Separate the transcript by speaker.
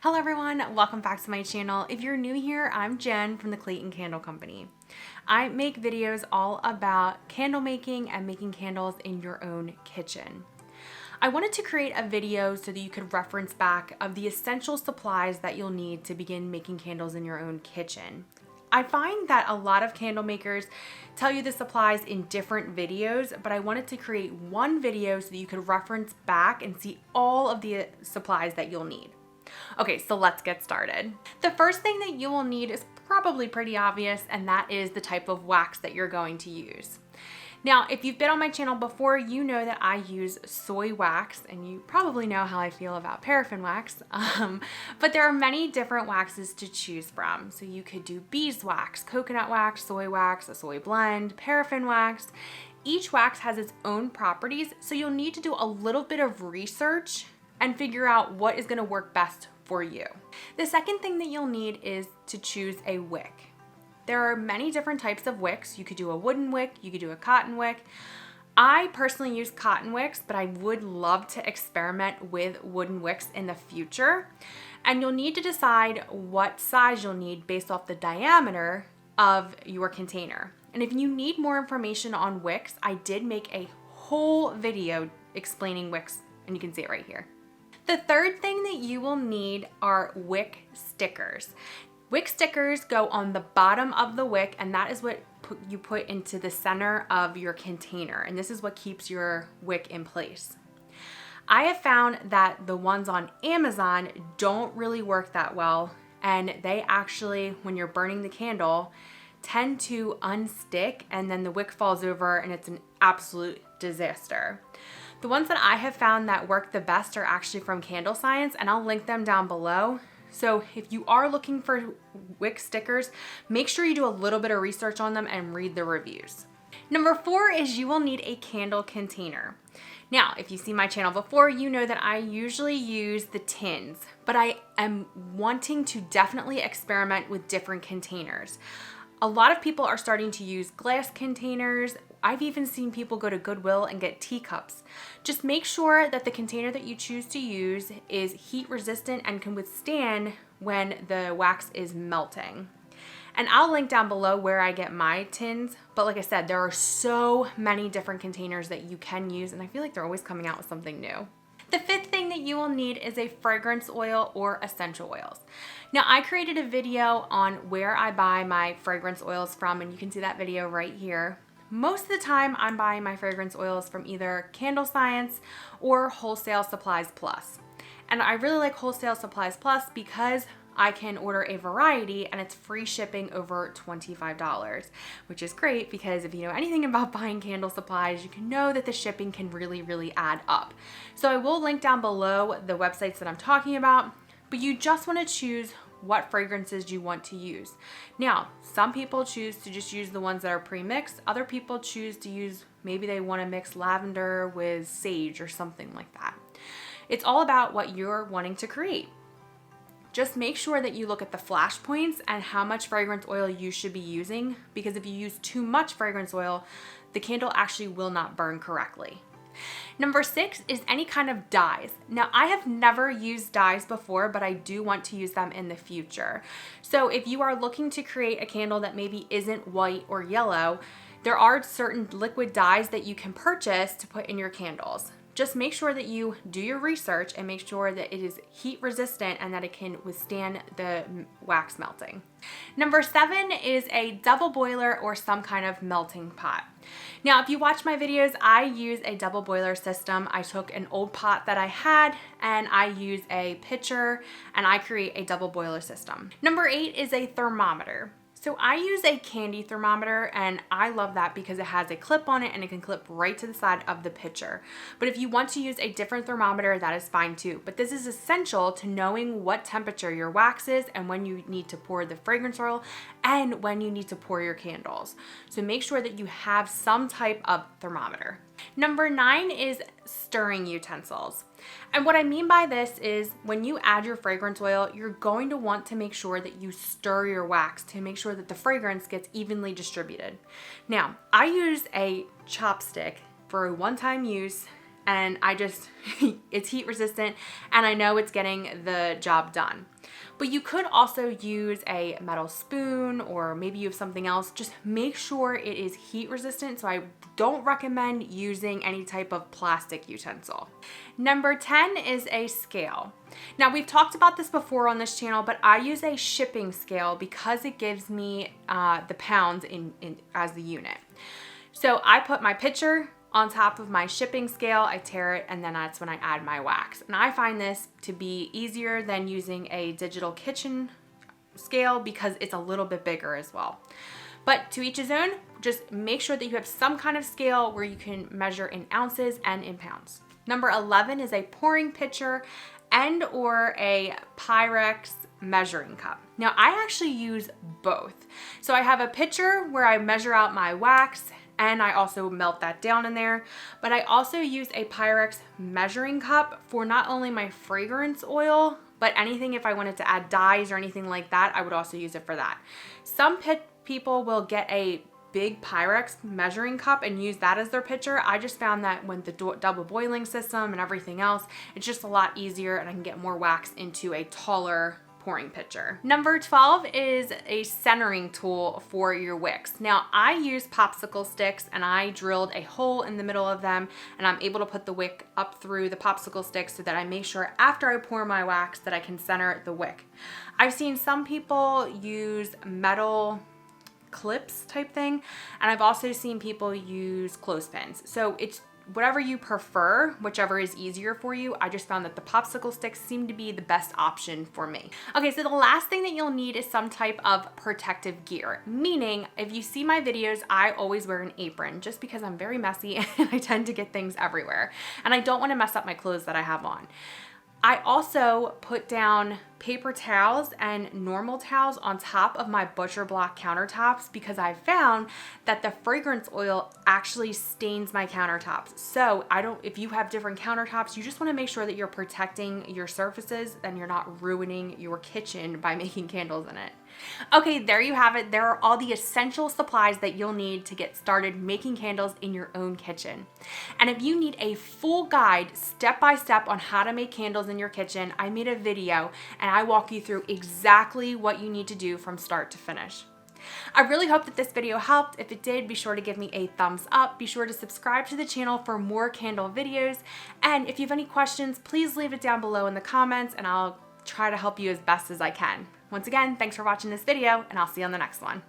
Speaker 1: Hello everyone, welcome back to my channel. If you're new here, I'm Jen from the Clayton Candle Company. I make videos all about candle making and making candles in your own kitchen. I wanted to create a video so that you could reference back of the essential supplies that you'll need to begin making candles in your own kitchen. I find that a lot of candle makers tell you the supplies in different videos, but I wanted to create one video so that you could reference back and see all of the supplies that you'll need. Okay, so let's get started. The first thing that you will need is probably pretty obvious, and that is the type of wax that you're going to use. Now, if you've been on my channel before, you know that I use soy wax, and you probably know how I feel about paraffin wax, but there are many different waxes to choose from. So you could do beeswax, coconut wax, a soy blend, paraffin wax. Each wax has its own properties, so you'll need to do a little bit of research and figure out what is gonna work best for you. The second thing that you'll need is to choose a wick. There are many different types of wicks. You could do a wooden wick, you could do a cotton wick. I personally use cotton wicks, but I would love to experiment with wooden wicks in the future. And you'll need to decide what size you'll need based off the diameter of your container. And if you need more information on wicks, I did make a whole video explaining wicks, and you can see it right here. The third thing that you will need are wick stickers. Wick stickers go on the bottom of the wick, and that is what you put into the center of your container, and this is what keeps your wick in place. I have found that the ones on Amazon don't really work that well, and they actually, when you're burning the candle, tend to unstick, and then the wick falls over and it's an absolute disaster. The ones that I have found that work the best are actually from Candle Science, and I'll link them down below. So if you are looking for wick stickers, make sure you do a little bit of research on them and read the reviews. Number 4 is you will need a candle container. Now, if you see my channel before, you know that I usually use the tins, but I am wanting to definitely experiment with different containers. A lot of people are starting to use glass containers. I've even seen people go to Goodwill and get teacups. Just make sure that the container that you choose to use is heat resistant and can withstand when the wax is melting. And I'll link down below where I get my tins, but like I said, there are so many different containers that you can use, and I feel like they're always coming out with something new. The fifth thing that you will need is a fragrance oil or essential oils. Now, I created a video on where I buy my fragrance oils from, and you can see that video right here. Most of the time, I'm buying my fragrance oils from either Candle Science or Wholesale Supplies Plus. And I really like Wholesale Supplies Plus because I can order a variety and it's free shipping over $25, which is great because if you know anything about buying candle supplies, you can know that the shipping can really add up. So I will link down below the websites that I'm talking about, but you just want to choose what fragrances you want to use. Now, some people choose to just use the ones that are pre-mixed. Other people choose to use, maybe they want to mix lavender with sage or something like that. It's all about what you're wanting to create. Just make sure that you look at the flash points and how much fragrance oil you should be using, because if you use too much fragrance oil, the candle actually will not burn correctly. Number 6 is any kind of dyes. Now, I have never used dyes before, but I do want to use them in the future. So if you are looking to create a candle that maybe isn't white or yellow, there are certain liquid dyes that you can purchase to put in your candles. Just make sure that you do your research and make sure that it is heat resistant and that it can withstand the wax melting. Number 7 is a double boiler or some kind of melting pot. Now, if you watch my videos, I use a double boiler system. I took an old pot that I had and I use a pitcher and I create a double boiler system. Number 8 is a thermometer. So I use a candy thermometer, and I love that because it has a clip on it and it can clip right to the side of the pitcher. But if you want to use a different thermometer, that is fine too. But this is essential to knowing what temperature your wax is and when you need to pour the fragrance oil and when you need to pour your candles. So make sure that you have some type of thermometer. Number 9 is stirring utensils. And what I mean by this is when you add your fragrance oil, you're going to want to make sure that you stir your wax to make sure that the fragrance gets evenly distributed. Now, I use a chopstick for a one-time use. and it's heat resistant, and I know it's getting the job done. But you could also use a metal spoon, or maybe you have something else. Just make sure it is heat resistant. So I don't recommend using any type of plastic utensil. Number 10 is a scale. Now, we've talked about this before on this channel, but I use a shipping scale because it gives me the pounds as the unit. So I put my pitcher on top of my shipping scale, I tare it, and then that's when I add my wax. And I find this to be easier than using a digital kitchen scale because it's a little bit bigger as well. But to each his own, just make sure that you have some kind of scale where you can measure in ounces and in pounds. Number 11 is a pouring pitcher and or a Pyrex measuring cup. Now, I actually use both. So I have a pitcher where I measure out my wax, and I also melt that down in there. But I also use a Pyrex measuring cup for not only my fragrance oil, but anything if I wanted to add dyes or anything like that, I would also use it for that. Some people will get a big Pyrex measuring cup and use that as their pitcher. I just found that with the double boiling system and everything else, it's just a lot easier and I can get more wax into a taller pouring pitcher. Number 12 is a centering tool for your wicks. Now, I use popsicle sticks and I drilled a hole in the middle of them, and I'm able to put the wick up through the popsicle sticks so that I make sure after I pour my wax that I can center the wick. I've seen some people use metal clips type thing, and I've also seen people use clothespins. So it's whatever you prefer, whichever is easier for you. I just found that the popsicle sticks seem to be the best option for me. Okay, so the last thing that you'll need is some type of protective gear, meaning if you see my videos, I always wear an apron just because I'm very messy and I tend to get things everywhere, and I don't want to mess up my clothes that I have on. I also put down paper towels and normal towels on top of my butcher block countertops because I found that the fragrance oil actually stains my countertops. So if you have different countertops, you just want to make sure that you're protecting your surfaces and you're not ruining your kitchen by making candles in it. Okay, there you have it. There are all the essential supplies that you'll need to get started making candles in your own kitchen. And if you need a full guide step-by-step on how to make candles in your kitchen, I made a video and I walk you through exactly what you need to do from start to finish. I really hope that this video helped. If it did, be sure to give me a thumbs up. Be sure to subscribe to the channel for more candle videos. And if you have any questions, please leave it down below in the comments and I'll try to help you as best as I can. Once again, thanks for watching this video, and I'll see you on the next one.